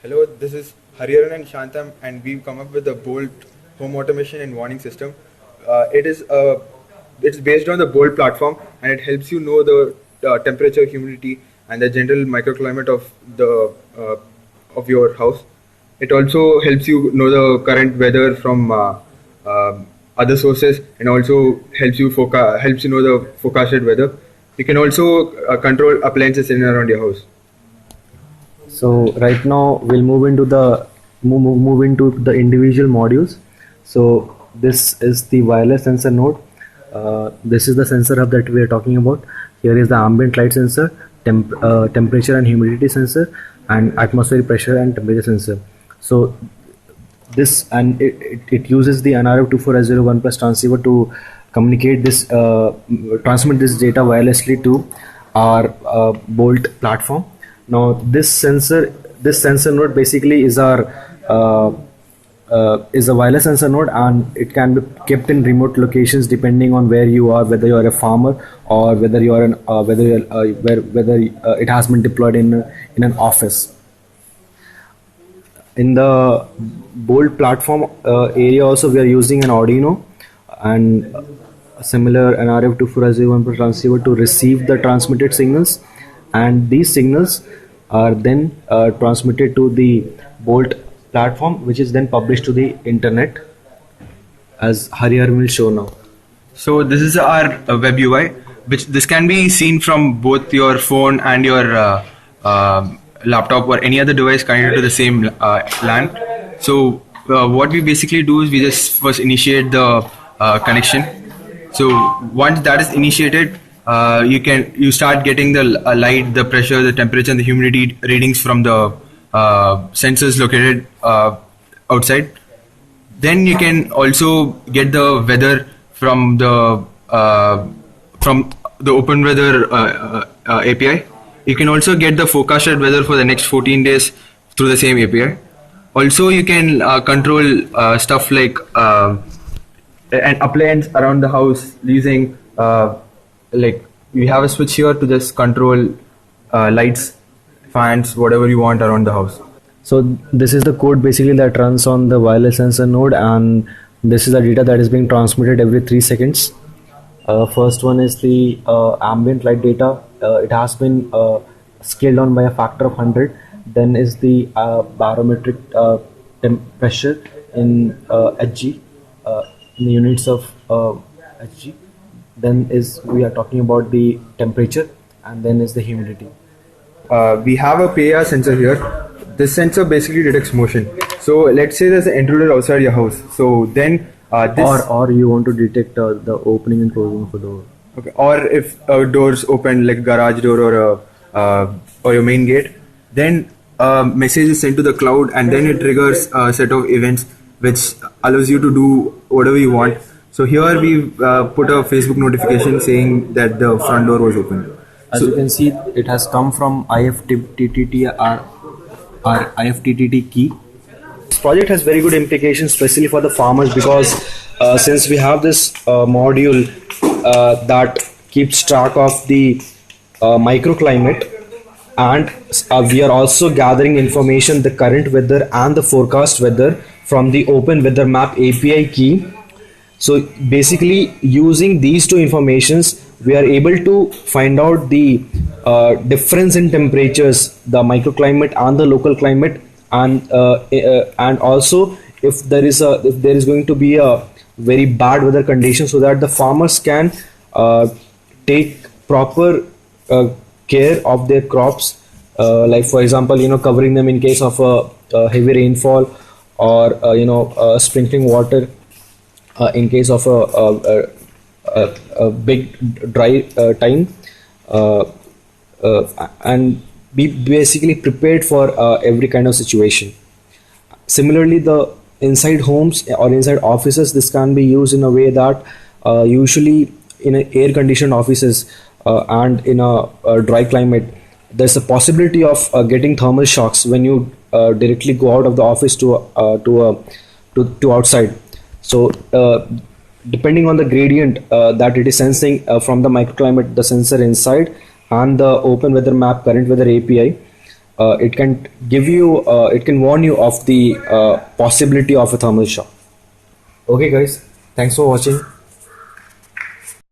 Hello, this is Hariharan and Shantam, and we've come up with a Bolt home automation and warning system. It's based on the Bolt platform, and it helps you know the temperature, humidity, and the general microclimate of the of your house. It also helps you know the current weather from other sources, and also helps you know the forecasted weather. You can also control appliances in and around your house. So right now we'll move into the individual modules. So this is the wireless sensor node. This is the sensor hub that we are talking about. Here is the ambient light sensor, temperature and humidity sensor, and atmospheric pressure and temperature sensor. So this and it uses the NRF24001 plus transceiver to communicate this, transmit this data wirelessly to our Bolt platform. Now this sensor node basically is a wireless sensor node, and it can be kept in remote locations depending on where you are, whether you are a farmer or whether you are whether it has been deployed in an office. In the Bolt platform area also we are using an Arduino and a similar NRF24001 transceiver to receive the transmitted signals, and these signals are then transmitted to the Bolt platform, which is then published to the internet, as Hariharan will show now. So this is our web UI, which this can be seen from both your phone and your laptop or any other device connected to the same LAN. So what we basically do is we just first initiate the connection. So once that is initiated, you start getting the light, the pressure, the temperature, and the humidity readings from the sensors located outside. Then you can also get the weather from the Open Weather API. You can also get the forecasted weather for the next 14 days through the same API. Also, you can control stuff like an appliance around the house using like you have a switch here to just control lights, fans, whatever you want around the house. So this is the code basically that runs on the wireless sensor node, and this is the data that is being transmitted every 3 seconds. First one is the ambient light data. It has been scaled down by a factor of 100. Then is the barometric pressure in Hg, in the units of Hg. Then we are talking about the temperature, and then is the humidity. We have a PIR sensor here. This sensor basically detects motion. So let's say there's an intruder outside your house. So then or you want to detect the opening and closing of a door. Okay. Or if a door's open, like a garage door or your main gate, then a message is sent to the cloud, and then it triggers a set of events which allows you to do whatever you want. So here we put a Facebook notification saying that the front door was open. As you can see, it has come from IFTTT, our IFTTT key. This project has very good implications, especially for the farmers, because since we have this module that keeps track of the microclimate, and we are also gathering information, the current weather and the forecast weather from the Open Weather Map API key. So basically, using these two informations, we are able to find out the difference in temperatures, the microclimate and the local climate, and also if there is going to be a very bad weather condition, so that the farmers can take proper care of their crops, like for example, covering them in case of a heavy rainfall, or sprinkling water in case of a big dry time, and be basically prepared for every kind of situation. Similarly, the inside homes or inside offices, this can be used in a way that usually in air conditioned offices and in a dry climate, there's a possibility of getting thermal shocks when you directly go out of the office to outside. So depending on the gradient that it is sensing from the microclimate, the sensor inside, and the Open Weather Map current weather API, it can give you, it can warn you of the possibility of a thermal shock. Okay, guys, thanks for watching.